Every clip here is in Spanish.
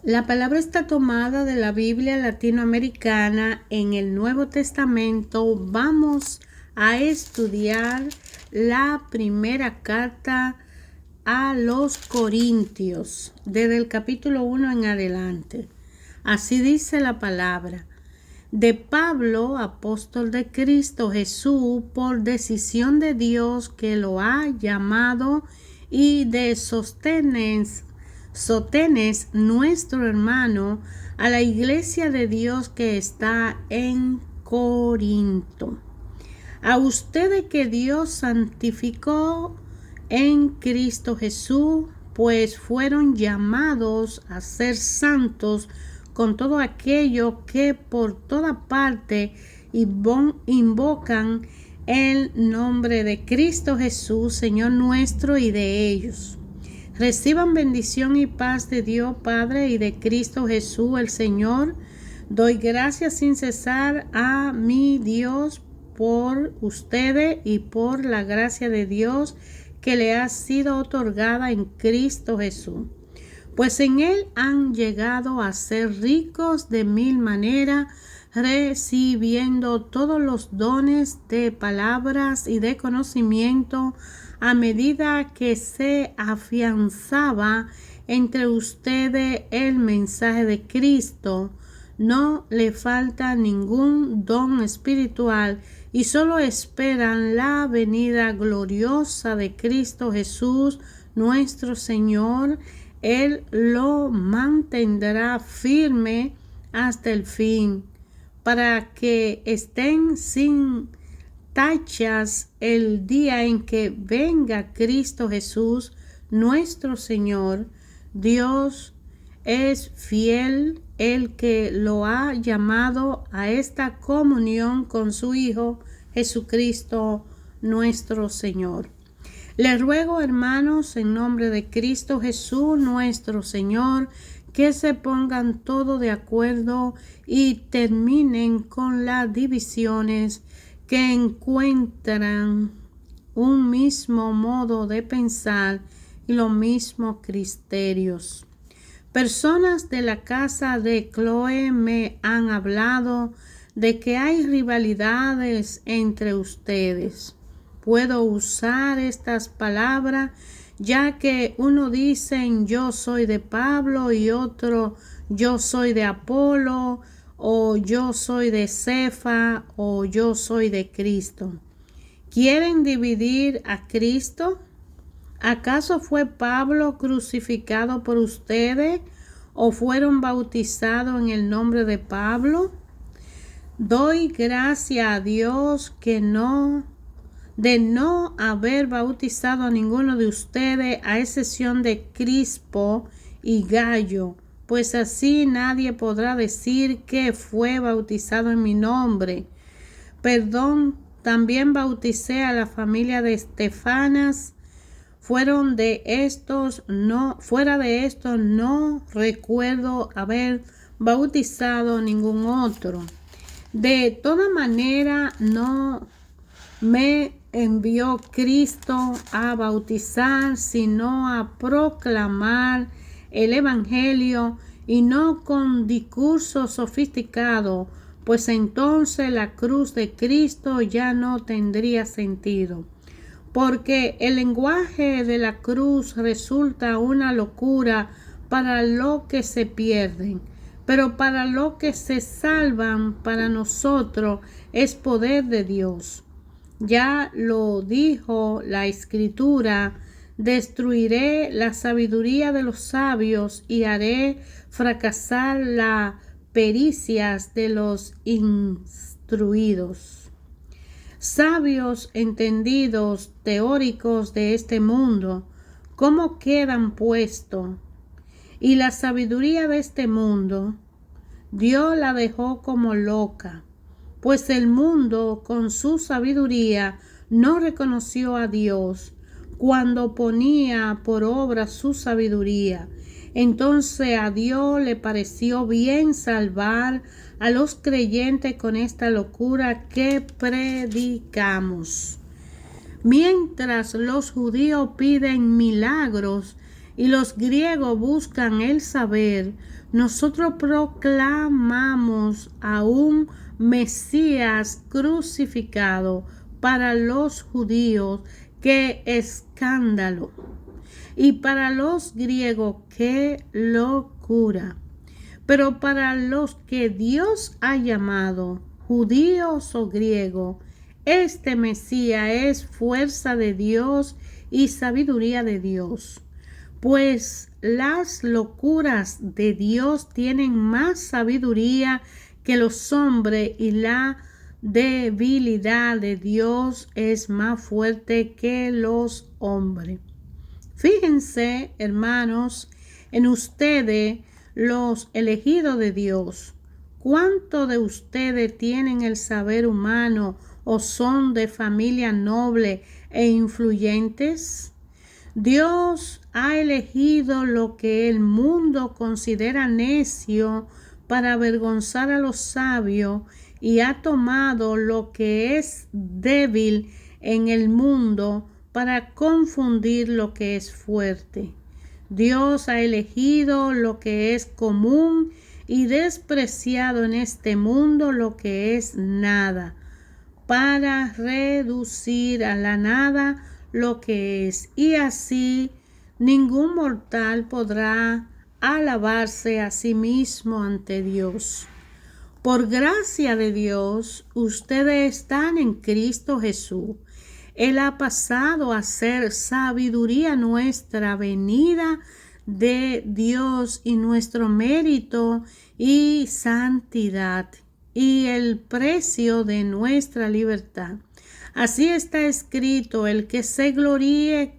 La palabra está tomada de la Biblia latinoamericana. En el Nuevo Testamento vamos a estudiar la primera carta a los Corintios, desde el capítulo 1 en adelante. Así dice la palabra: de Pablo, apóstol de Cristo Jesús, por decisión de Dios que lo ha llamado, y de Sostenes, nuestro hermano, a la iglesia de Dios que está en Corinto. A ustedes que Dios santificó en Cristo Jesús, pues fueron llamados a ser santos con todo aquello que por toda parte invocan el nombre de Cristo Jesús, Señor nuestro, y de ellos. Reciban bendición y paz de Dios Padre y de Cristo Jesús el Señor. Doy gracias sin cesar a mi Dios por ustedes y por la gracia de Dios que le ha sido otorgada en Cristo Jesús. Pues en Él han llegado a ser ricos de mil maneras, recibiendo todos los dones de palabras y de conocimiento, a medida que se afianzaba entre ustedes el mensaje de Cristo. No le falta ningún don espiritual y solo esperan la venida gloriosa de Cristo Jesús, nuestro Señor. Él lo mantendrá firme hasta el fin, para que estén sin tachas el día en que venga Cristo Jesús, nuestro Señor. Dios es fiel, el que lo ha llamado a esta comunión con su Hijo Jesucristo, nuestro Señor. Les ruego, hermanos, en nombre de Cristo Jesús, nuestro Señor, que se pongan todos de acuerdo y terminen con las divisiones, que encuentran un mismo modo de pensar y los mismos criterios. Personas de la casa de Chloe me han hablado de que hay rivalidades entre ustedes. Puedo usar estas palabras, ya que uno dice yo soy de Pablo y otro yo soy de Apolo, o yo soy de Cefa, o yo soy de Cristo. ¿Quieren dividir a Cristo? ¿Acaso fue Pablo crucificado por ustedes o fueron bautizados en el nombre de Pablo? Doy gracias a Dios de no haber bautizado a ninguno de ustedes, a excepción de Crispo y Gallo, pues así nadie podrá decir que fue bautizado en mi nombre. Perdón, también bauticé a la familia de Estefanas. Fuera de esto no recuerdo haber bautizado ningún otro. De toda manera, no me envió Cristo a bautizar, sino a proclamar el Evangelio, y no con discurso sofisticado, pues entonces la cruz de Cristo ya no tendría sentido. Porque el lenguaje de la cruz resulta una locura para los que se pierden, pero para los que se salvan, para nosotros es poder de Dios. Ya lo dijo la Escritura: destruiré la sabiduría de los sabios y haré fracasar las pericias de los instruidos. Sabios entendidos, teóricos de este mundo, ¿cómo quedan puestos? Y la sabiduría de este mundo, Dios la dejó como loca, pues el mundo con su sabiduría no reconoció a Dios cuando ponía por obra su sabiduría. Entonces a Dios le pareció bien salvar a los creyentes con esta locura que predicamos. Mientras los judíos piden milagros y los griegos buscan el saber, nosotros proclamamos a un Mesías crucificado para los judíos. ¡Qué escándalo! Y para los griegos, ¡qué locura! Pero para los que Dios ha llamado, judíos o griegos, este Mesías es fuerza de Dios y sabiduría de Dios. Pues las locuras de Dios tienen más sabiduría que los hombres, y la debilidad de Dios es más fuerte que los hombres. Fíjense, hermanos, en ustedes, los elegidos de Dios. ¿Cuántos de ustedes tienen el saber humano o son de familia noble e influyentes? Dios ha elegido lo que el mundo considera necio para avergonzar a los sabios, y ha tomado lo que es débil en el mundo para confundir lo que es fuerte. Dios ha elegido lo que es común y despreciado en este mundo, lo que es nada, para reducir a la nada lo que es, y así ningún mortal podrá alabarse a sí mismo ante Dios. Por gracia de Dios, ustedes están en Cristo Jesús. Él ha pasado a ser sabiduría nuestra, venida de Dios, y nuestro mérito y santidad, y el precio de nuestra libertad. Así está escrito: el que se gloríe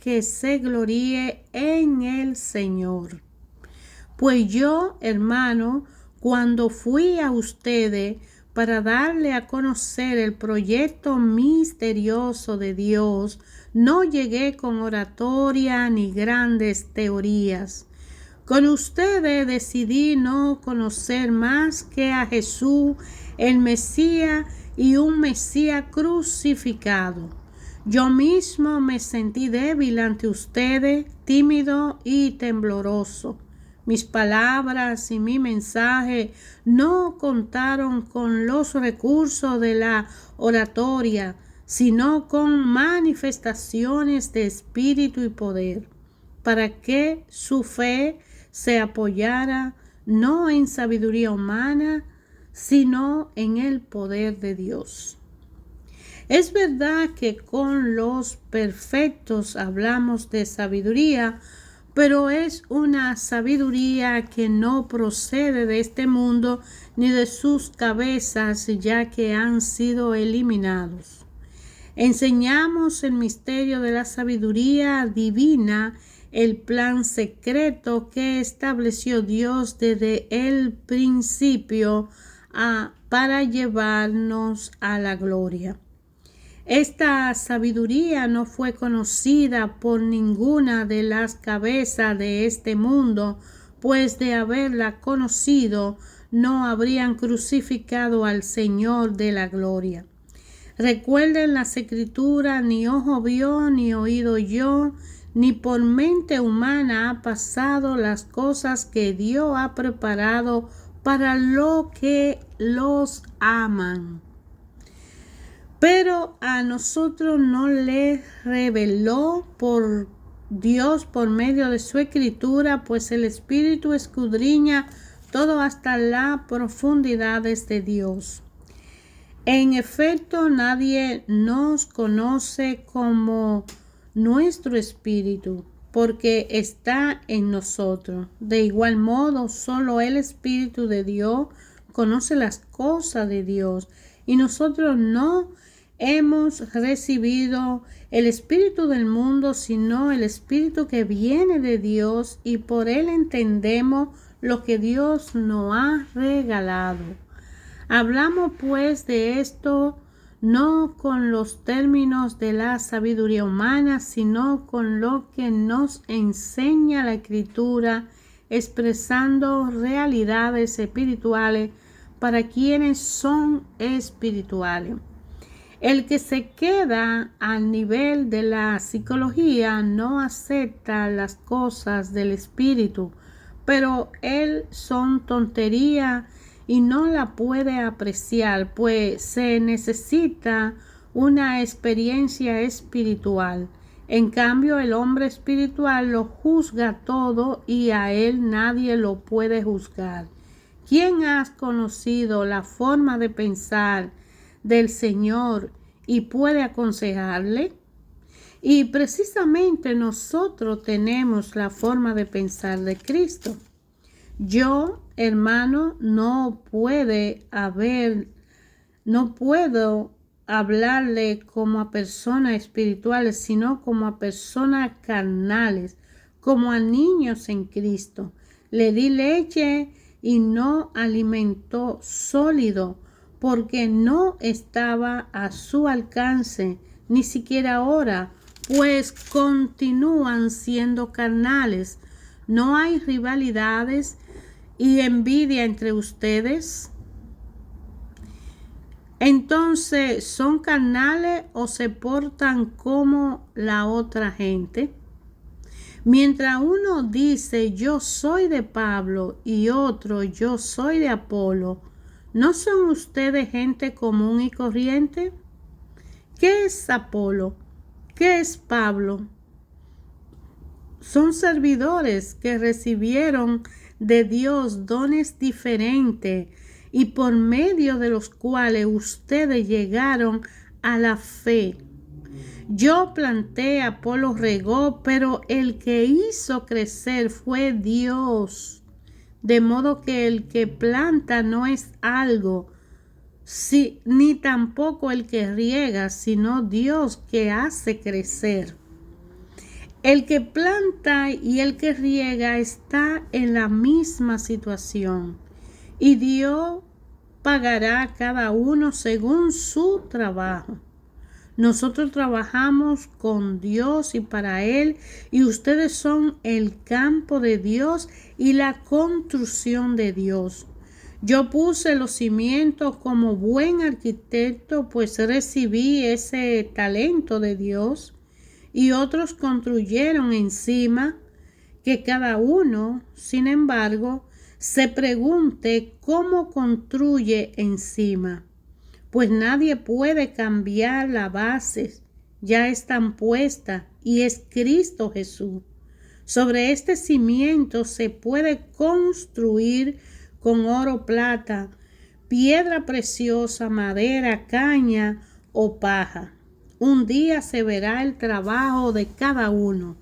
en el Señor. Pues yo, hermano, cuando fui a ustedes para darle a conocer el proyecto misterioso de Dios, no llegué con oratoria ni grandes teorías. Con ustedes decidí no conocer más que a Jesús, el Mesías, y un Mesías crucificado. Yo mismo me sentí débil ante ustedes, tímido y tembloroso. Mis palabras y mi mensaje no contaron con los recursos de la oratoria, sino con manifestaciones de espíritu y poder, para que su fe se apoyara no en sabiduría humana, sino en el poder de Dios. Es verdad que con los perfectos hablamos de sabiduría, pero es una sabiduría que no procede de este mundo ni de sus cabezas, ya que han sido eliminados. Enseñamos el misterio de la sabiduría divina, el plan secreto que estableció Dios desde el principio para llevarnos a la gloria. Esta sabiduría no fue conocida por ninguna de las cabezas de este mundo, pues de haberla conocido no habrían crucificado al Señor de la gloria. Recuerden las Escrituras: ni ojo vio, ni oído oyó, ni por mente humana ha pasado las cosas que Dios ha preparado para los que los aman. Pero a nosotros no les reveló por Dios por medio de su Escritura, pues el Espíritu escudriña todo hasta las profundidades de Dios. En efecto, nadie nos conoce como nuestro espíritu, porque está en nosotros. De igual modo, solo el Espíritu de Dios conoce las cosas de Dios, y nosotros no hemos recibido el espíritu del mundo, sino el Espíritu que viene de Dios, y por él entendemos lo que Dios nos ha regalado. Hablamos pues de esto no con los términos de la sabiduría humana, sino con lo que nos enseña la Escritura, expresando realidades espirituales para quienes son espirituales. El que se queda al nivel de la psicología no acepta las cosas del espíritu, pero él son tontería y no la puede apreciar, pues se necesita una experiencia espiritual. En cambio, el hombre espiritual lo juzga todo y a él nadie lo puede juzgar. ¿Quién has conocido la forma de pensar del Señor y puede aconsejarle? Y precisamente nosotros tenemos la forma de pensar de Cristo. Yo, hermano, no puedo hablarle como a personas espirituales, sino como a personas carnales, como a niños en Cristo. Le di leche y no alimento sólido, porque no estaba a su alcance, ni siquiera ahora, pues continúan siendo carnales. ¿No hay rivalidades y envidia entre ustedes? Entonces, ¿son carnales o se portan como la otra gente? Mientras uno dice yo soy de Pablo y otro yo soy de Apolo, ¿no son ustedes gente común y corriente? ¿Qué es Apolo? ¿Qué es Pablo? Son servidores que recibieron de Dios dones diferentes y por medio de los cuales ustedes llegaron a la fe. Yo planté, Apolo regó, pero el que hizo crecer fue Dios. De modo que el que planta no es algo, ni tampoco el que riega, sino Dios que hace crecer. El que planta y el que riega está en la misma situación, y Dios pagará a cada uno según su trabajo. Nosotros trabajamos con Dios y para Él, y ustedes son el campo de Dios y la construcción de Dios. Yo puse los cimientos como buen arquitecto, pues recibí ese talento de Dios, y otros construyeron encima, que cada uno, sin embargo, se pregunte cómo construye encima. Pues nadie puede cambiar la base, ya están puestas y es Cristo Jesús. Sobre este cimiento se puede construir con oro, plata, piedra preciosa, madera, caña o paja. Un día se verá el trabajo de cada uno.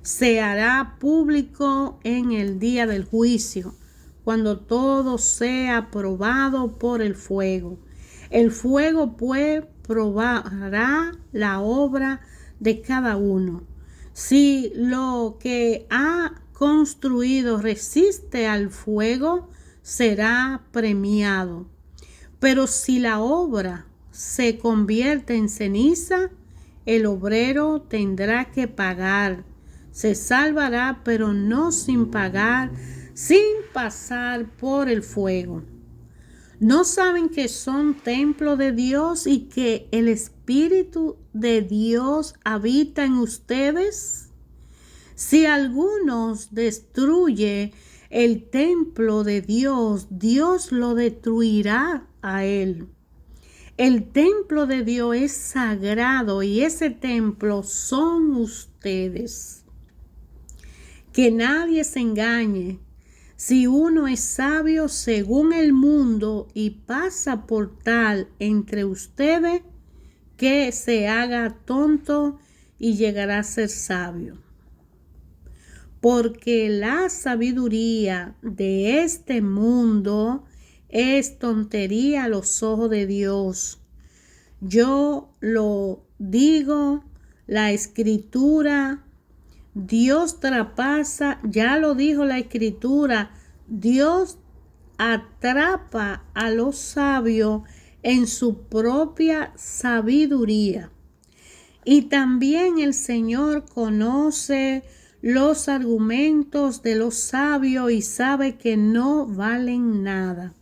Se hará público en el día del juicio, cuando todo sea probado por el fuego. El fuego pues probará la obra de cada uno. Si lo que ha construido resiste al fuego, será premiado. Pero si la obra se convierte en ceniza, el obrero tendrá que pagar. Se salvará, pero no sin pagar, sin pasar por el fuego. ¿No saben que son templo de Dios y que el Espíritu de Dios habita en ustedes? Si algunos destruye el templo de Dios, Dios lo destruirá a él. El templo de Dios es sagrado y ese templo son ustedes. Que nadie se engañe. Si uno es sabio según el mundo y pasa por tal entre ustedes, que se haga tonto y llegará a ser sabio. Porque la sabiduría de este mundo es tontería a los ojos de Dios. Yo lo digo, la Escritura, Dios traspasa, ya lo dijo la Escritura, Dios atrapa a los sabios en su propia sabiduría. Y también el Señor conoce los argumentos de los sabios y sabe que no valen nada.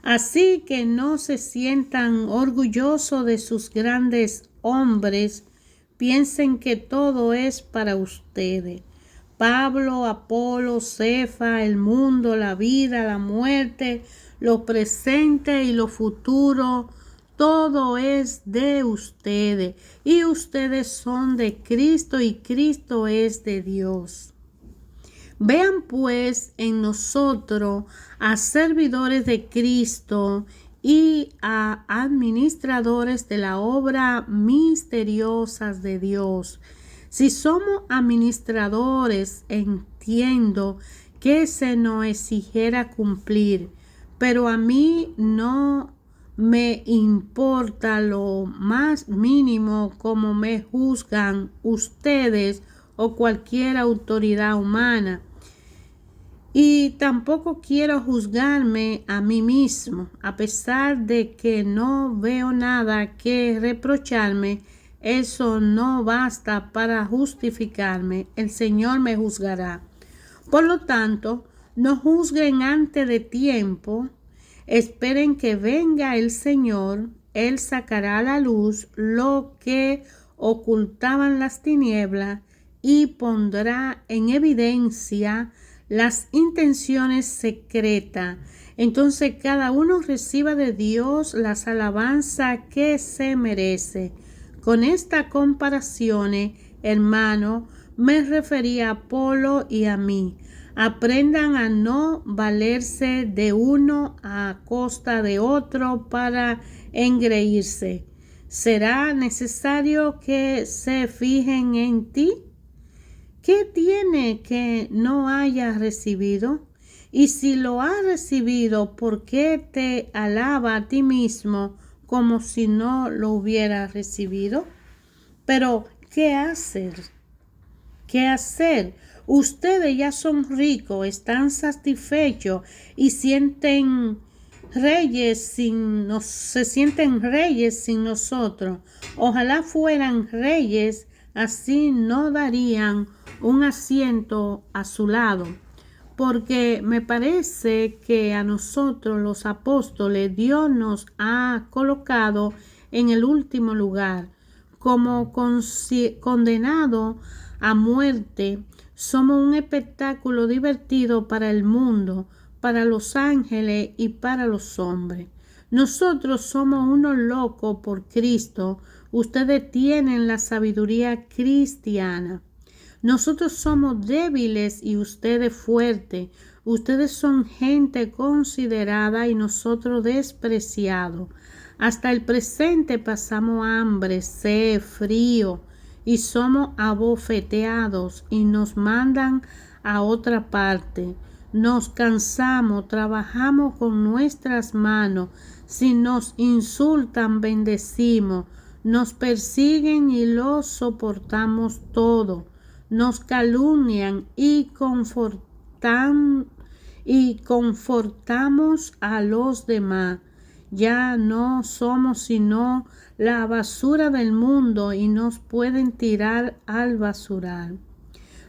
Así que no se sientan orgullosos de sus grandes hombres, piensen que todo es para ustedes. Pablo, Apolo, Cefa, el mundo, la vida, la muerte, lo presente y lo futuro, todo es de ustedes y ustedes son de Cristo y Cristo es de Dios. Vean pues en nosotros a servidores de Cristo y a administradores de la obra misteriosa de Dios. Si somos administradores, entiendo que se nos exigiera cumplir, pero a mí no me importa lo más mínimo como me juzgan ustedes o cualquier autoridad humana. Y tampoco quiero juzgarme a mí mismo, a pesar de que no veo nada que reprocharme. Eso no basta para justificarme. El Señor me juzgará. Por lo tanto, no juzguen antes de tiempo. Esperen que venga el Señor. Él sacará a la luz lo que ocultaban las tinieblas y pondrá en evidencia las intenciones secretas. Entonces cada uno reciba de Dios las alabanzas que se merece. Con esta comparación, hermano, me refería a Apolo y a mí. Aprendan a no valerse de uno a costa de otro para engreírse. ¿Será necesario que se fijen en ti? ¿Qué tiene que no hayas recibido? Y si lo has recibido, ¿por qué te alaba a ti mismo como si no lo hubieras recibido? Pero, ¿qué hacer? ¿Qué hacer? Ustedes ya son ricos, están satisfechos y se sienten reyes sin nosotros. Ojalá fueran reyes, así no darían un asiento a su lado, porque me parece que a nosotros los apóstoles Dios nos ha colocado en el último lugar. Como condenado a muerte, somos un espectáculo divertido para el mundo, para los ángeles y para los hombres. Nosotros somos unos locos por Cristo. Ustedes tienen la sabiduría cristiana. Nosotros somos débiles y ustedes fuertes. Ustedes son gente considerada y nosotros despreciados. Hasta el presente pasamos hambre, sed, frío y somos abofeteados y nos mandan a otra parte. Nos cansamos, trabajamos con nuestras manos. Si nos insultan, bendecimos. Nos persiguen y lo soportamos todo. Nos calumnian y confortamos a los demás. Ya no somos sino la basura del mundo y nos pueden tirar al basural.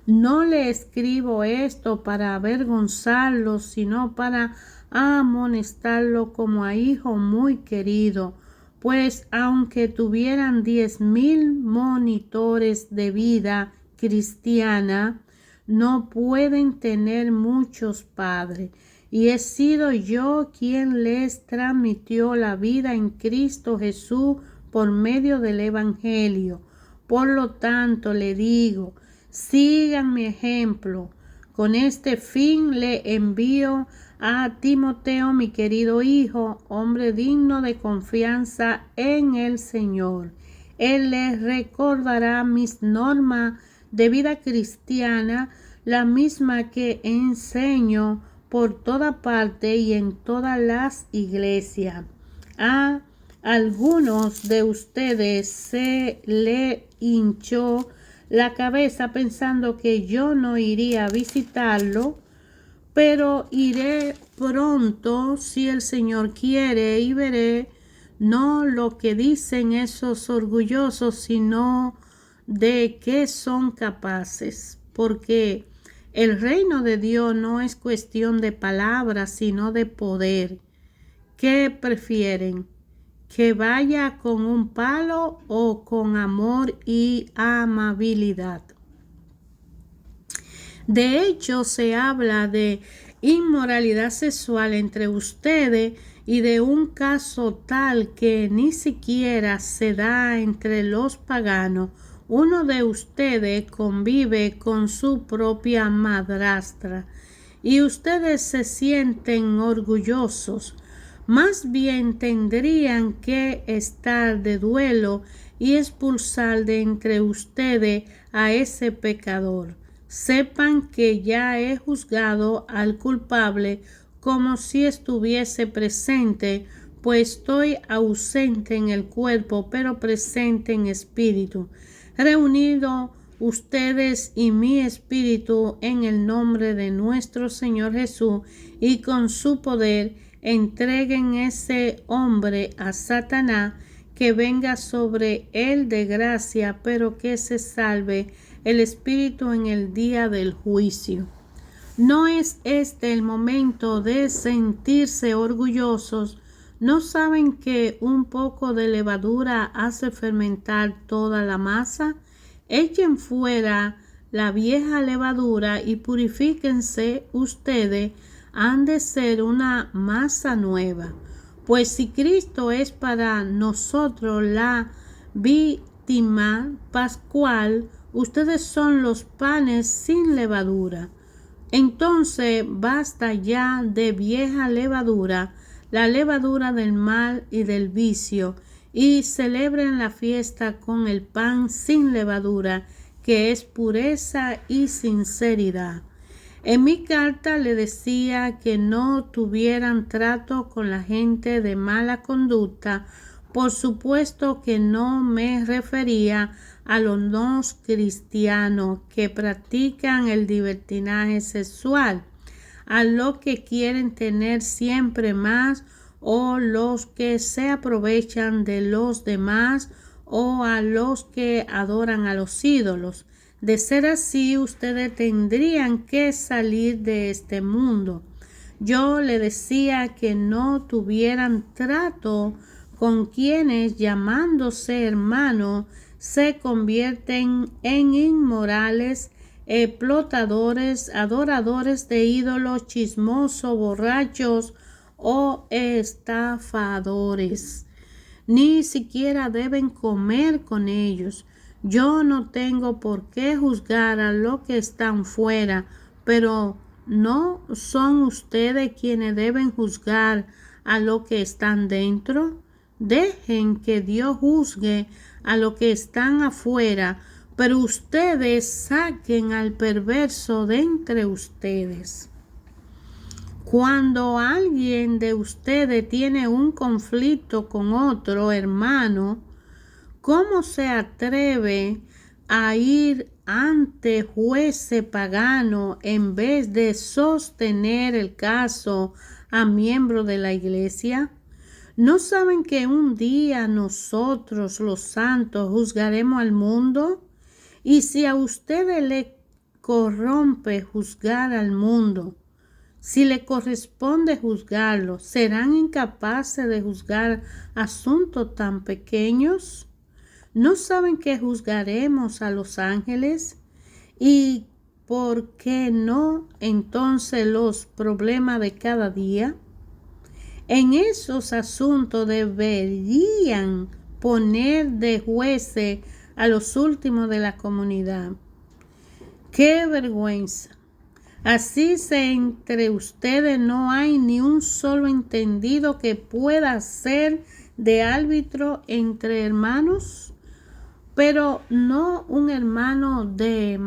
No le escribo esto para avergonzarlo, sino para amonestarlo como a hijo muy querido. Pues aunque tuvieran 10,000 monitores de vida cristiana, no pueden tener muchos padres. Y he sido yo quien les transmitió la vida en Cristo Jesús por medio del Evangelio. Por lo tanto, le digo, sigan mi ejemplo. Con este fin le envío a Timoteo, mi querido hijo, hombre digno de confianza en el Señor. Él les recordará mis normas de vida cristiana, la misma que enseño por toda parte y en todas las iglesias. A algunos de ustedes se le hinchó la cabeza pensando que yo no iría a visitarlo, pero iré pronto si el Señor quiere y veré no lo que dicen esos orgullosos, sino de qué son capaces, porque el reino de Dios no es cuestión de palabras, sino de poder. ¿Qué prefieren? ¿Que vaya con un palo o con amor y amabilidad? De hecho, se habla de inmoralidad sexual entre ustedes y de un caso tal que ni siquiera se da entre los paganos. Uno de ustedes convive con su propia madrastra y ustedes se sienten orgullosos. Más bien tendrían que estar de duelo y expulsar de entre ustedes a ese pecador. Sepan que ya he juzgado al culpable como si estuviese presente, pues estoy ausente en el cuerpo, pero presente en espíritu. Reunido ustedes y mi espíritu en el nombre de nuestro Señor Jesús, y con su poder entreguen ese hombre a Satanás, que venga sobre él de gracia, pero que se salve el espíritu en el día del juicio. ¿No es este el momento de sentirse orgullosos? ¿No saben que un poco de levadura hace fermentar toda la masa? Echen fuera la vieja levadura y purifíquense ustedes, han de ser una masa nueva. Pues si Cristo es para nosotros la víctima pascual, ustedes son los panes sin levadura. Entonces basta ya de vieja levadura, la levadura del mal y del vicio, y celebren la fiesta con el pan sin levadura, que es pureza y sinceridad. En mi carta le decía que no tuvieran trato con la gente de mala conducta. Por supuesto que no me refería a los no cristianos que practican el libertinaje sexual, a los que quieren tener siempre más, o los que se aprovechan de los demás, o a los que adoran a los ídolos. De ser así, ustedes tendrían que salir de este mundo. Yo le decía que no tuvieran trato con quienes, llamándose hermanos, se convierten en inmorales, explotadores, adoradores de ídolos, chismosos, borrachos o estafadores. Ni siquiera deben comer con ellos. Yo no tengo por qué juzgar a los que están fuera, pero ¿no son ustedes quienes deben juzgar a los que están dentro? Dejen que Dios juzgue a los que están afuera, pero ustedes saquen al perverso de entre ustedes. Cuando alguien de ustedes tiene un conflicto con otro hermano, ¿cómo se atreve a ir ante jueces paganos en vez de sostener el caso a miembros de la iglesia? ¿No saben que un día nosotros, los santos, juzgaremos al mundo? Y si a ustedes le corrompe juzgar al mundo, si le corresponde juzgarlo, ¿serán incapaces de juzgar asuntos tan pequeños? ¿No saben que juzgaremos a los ángeles? ¿Y por qué no entonces los problemas de cada día? En esos asuntos deberían poner de jueces a los últimos de la comunidad. ¡Qué vergüenza! Así entre ustedes no hay ni un solo entendido que pueda ser de árbitro entre hermanos, pero no un hermano de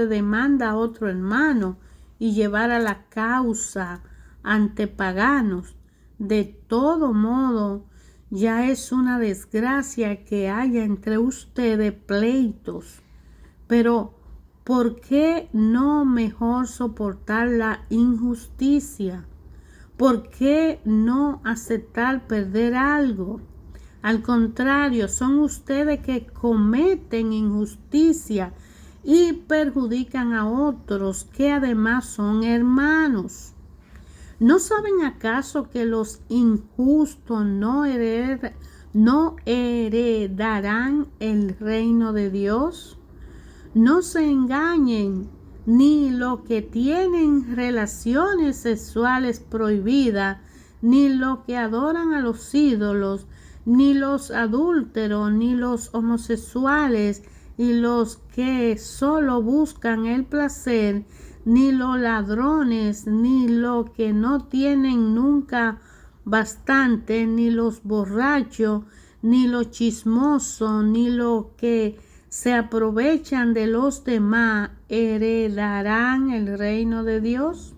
demanda a otro hermano y llevar a la causa ante paganos. De todo modo, ya es una desgracia que haya entre ustedes pleitos, pero ¿por qué no mejor soportar la injusticia? ¿Por qué no aceptar perder algo? Al contrario, son ustedes que cometen injusticia y perjudican a otros que además son hermanos. ¿No saben acaso que los injustos no heredarán el reino de Dios? No se engañen, ni los que tienen relaciones sexuales prohibidas, ni los que adoran a los ídolos, ni los adúlteros, ni los homosexuales, y los que solo buscan el placer, ni los ladrones, ni los que no tienen nunca bastante, ni los borrachos, ni los chismosos, ni los que se aprovechan de los demás, heredarán el reino de Dios.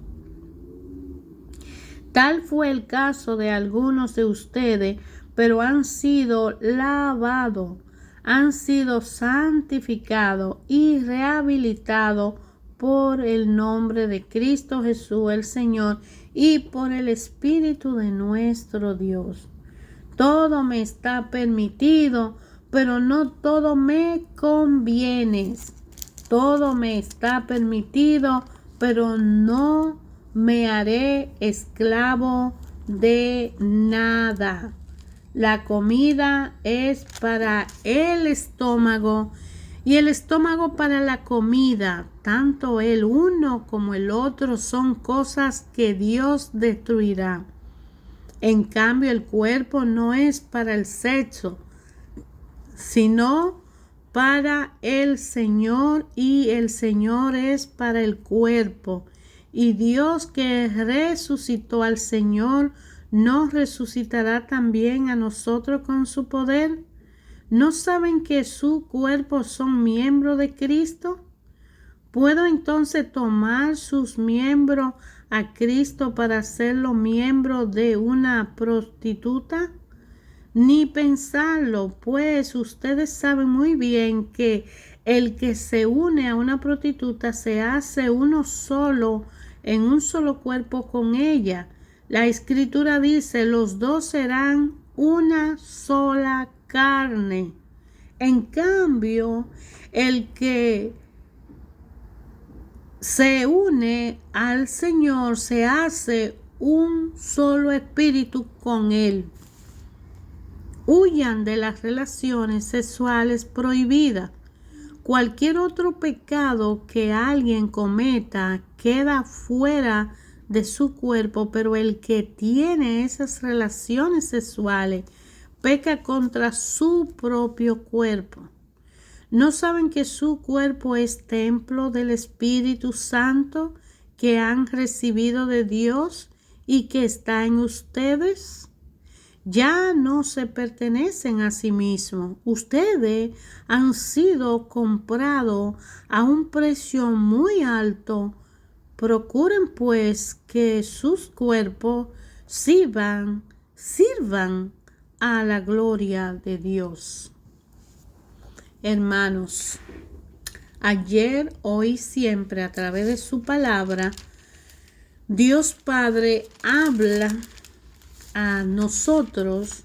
Tal fue el caso de algunos de ustedes, pero han sido lavados, han sido santificados y rehabilitados por el nombre de Cristo Jesús el Señor y por el Espíritu de nuestro Dios. Todo me está permitido, pero no todo me conviene. Todo me está permitido, pero no me haré esclavo de nada. La comida es para el estómago y el estómago para la comida. Tanto el uno como el otro son cosas que Dios destruirá. En cambio, el cuerpo no es para el sexo, sino para el Señor, y el Señor es para el cuerpo. Y Dios, que resucitó al Señor, ¿nos resucitará también a nosotros con su poder? ¿No saben que su cuerpo son miembros de Cristo? ¿Puedo entonces tomar sus miembros a Cristo para hacerlo miembro de una prostituta? Ni pensarlo, pues ustedes saben muy bien que el que se une a una prostituta se hace uno solo, en un solo cuerpo con ella. La Escritura dice, los dos serán una sola carne. En cambio, el que se une al Señor se hace un solo espíritu con Él. Huyan de las relaciones sexuales prohibidas. Cualquier otro pecado que alguien cometa queda fuera de su cuerpo, pero el que tiene esas relaciones sexuales peca contra su propio cuerpo. ¿No saben que su cuerpo es templo del Espíritu Santo que han recibido de Dios y que está en ustedes? Ya no se pertenecen a sí mismos. Ustedes han sido comprados a un precio muy alto. Procuren pues que sus cuerpos sirvan a la gloria de Dios. Hermanos, ayer, hoy, siempre, a través de su palabra, Dios Padre habla a nosotros,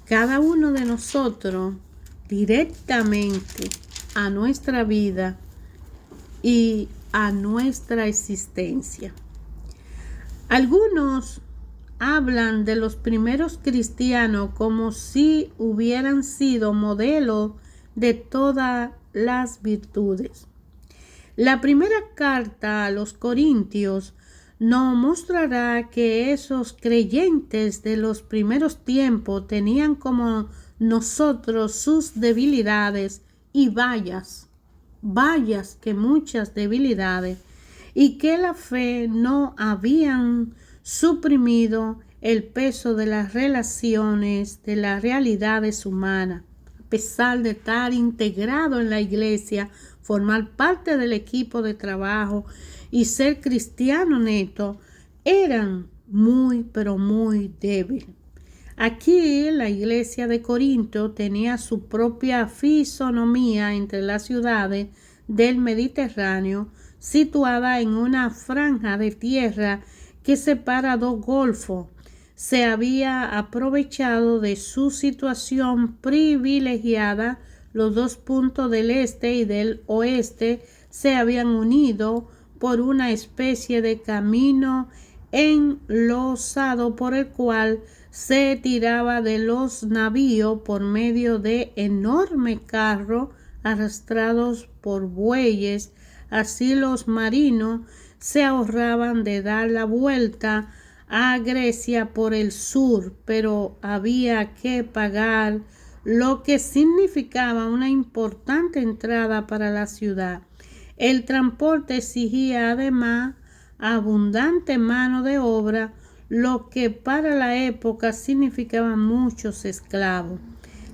cada uno de nosotros, directamente a nuestra vida y a nuestra existencia. Algunos hablan de los primeros cristianos como si hubieran sido modelo de todas las virtudes. La primera carta a los Corintios nos mostrará que esos creyentes de los primeros tiempos tenían como nosotros sus debilidades y vayas que muchas debilidades, y que la fe no habían suprimido el peso de las relaciones, de las realidades humanas. A pesar de estar integrado en la iglesia, formar parte del equipo de trabajo y ser cristiano neto, eran muy, pero muy débiles. Aquí la iglesia de Corinto tenía su propia fisonomía entre las ciudades del Mediterráneo, situada en una franja de tierra que separa dos golfos. Se había aprovechado de su situación privilegiada. Los dos puntos del este y del oeste se habían unido por una especie de camino enlosado por el cual se tiraba de los navíos por medio de enormes carros arrastrados por bueyes. Así los marinos se ahorraban de dar la vuelta a Grecia por el sur, pero había que pagar, lo que significaba una importante entrada para la ciudad. El transporte exigía además abundante mano de obra, lo que para la época significaba muchos esclavos.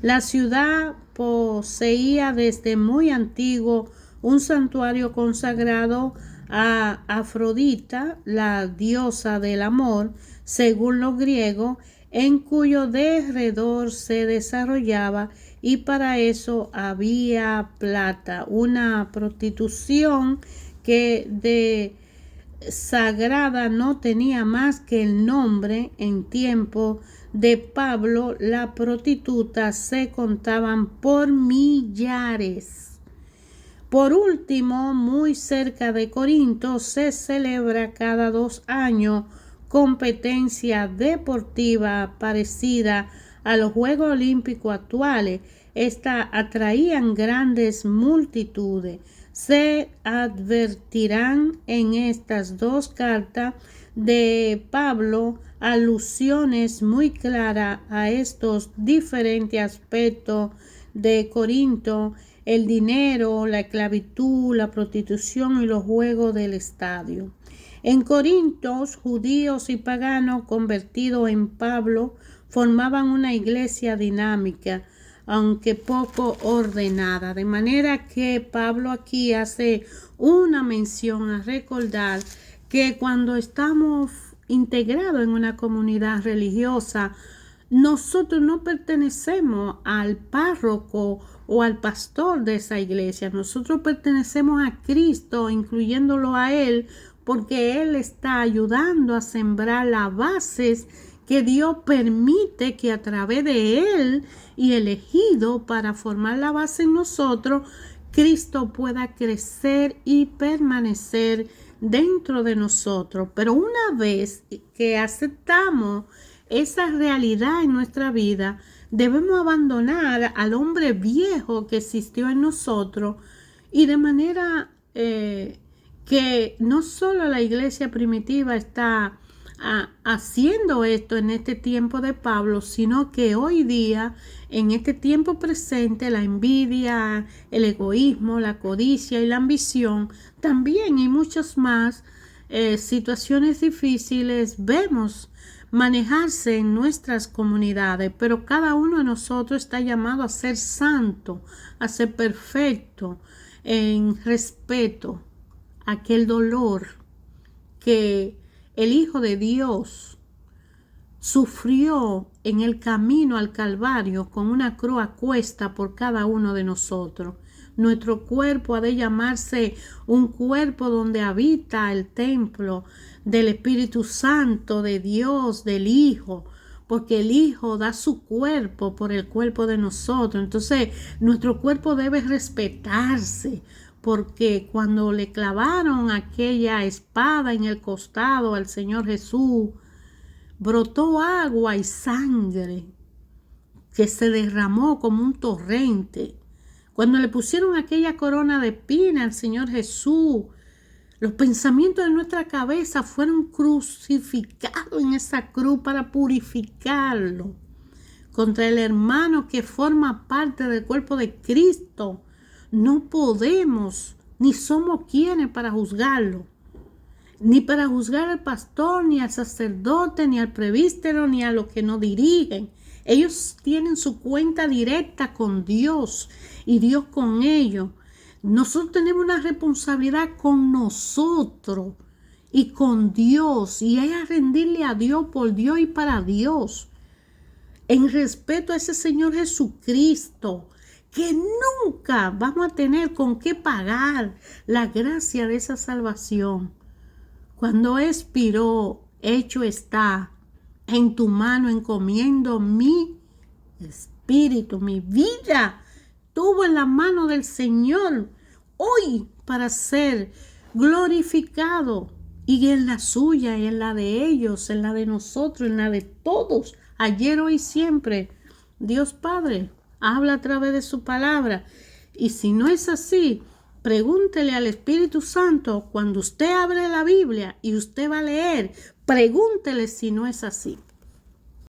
La ciudad poseía desde muy antiguo un santuario consagrado a Afrodita, la diosa del amor, según los griegos, en cuyo derredor se desarrollaba, y para eso había plata, una prostitución que de sagrada no tenía más que el nombre. En tiempo de Pablo, las prostitutas se contaban por millares. Por último, muy cerca de Corinto se celebra cada 2 años competencia deportiva parecida a los Juegos Olímpicos actuales. Estas atraían grandes multitudes. Se advertirán en estas 2 cartas de Pablo alusiones muy claras a estos diferentes aspectos de Corinto: el dinero, la esclavitud, la prostitución y los juegos del estadio. En Corinto, judíos y paganos convertidos en Pablo formaban una iglesia dinámica, aunque poco ordenada, de manera que Pablo aquí hace una mención a recordar que cuando estamos integrados en una comunidad religiosa, nosotros no pertenecemos al párroco o al pastor de esa iglesia. Nosotros pertenecemos a Cristo, incluyéndolo a Él, porque Él está ayudando a sembrar las bases que Dios permite que a través de Él y elegido para formar la base en nosotros, Cristo pueda crecer y permanecer dentro de nosotros. Pero una vez que aceptamos esa realidad en nuestra vida, debemos abandonar al hombre viejo que existió en nosotros, y de manera que no solo la iglesia primitiva está haciendo esto en este tiempo de Pablo, sino que hoy día, en este tiempo presente, la envidia, el egoísmo, la codicia y la ambición, también y muchas más situaciones difíciles vemos manejarse en nuestras comunidades, pero cada uno de nosotros está llamado a ser santo, a ser perfecto, en respeto a aquel dolor que el Hijo de Dios sufrió en el camino al Calvario con una cruz a cuesta por cada uno de nosotros. Nuestro cuerpo ha de llamarse un cuerpo donde habita el templo del Espíritu Santo de Dios, del Hijo, porque el Hijo da su cuerpo por el cuerpo de nosotros. Entonces, nuestro cuerpo debe respetarse, porque cuando le clavaron aquella espada en el costado al Señor Jesús, brotó agua y sangre que se derramó como un torrente. Cuando le pusieron aquella corona de espinas al Señor Jesús, los pensamientos de nuestra cabeza fueron crucificados en esa cruz para purificarlo contra el hermano que forma parte del cuerpo de Cristo. No podemos, ni somos quienes para juzgarlo, ni para juzgar al pastor, ni al sacerdote, ni al presbítero, ni a los que nos dirigen. Ellos tienen su cuenta directa con Dios y Dios con ellos. Nosotros tenemos una responsabilidad con nosotros y con Dios, y es a rendirle a Dios por Dios y para Dios, en respeto a ese Señor Jesucristo, que nunca vamos a tener con qué pagar la gracia de esa salvación. Cuando expiró, hecho está, en tu mano encomiendo mi espíritu, mi vida tuvo en la mano del Señor hoy para ser glorificado y en la suya, y en la de ellos, en la de nosotros, en la de todos, ayer, hoy y siempre. Dios Padre habla a través de su palabra. Y si no es así, pregúntele al Espíritu Santo cuando usted abre la Biblia y usted va a leer. Pregúntele si no es así.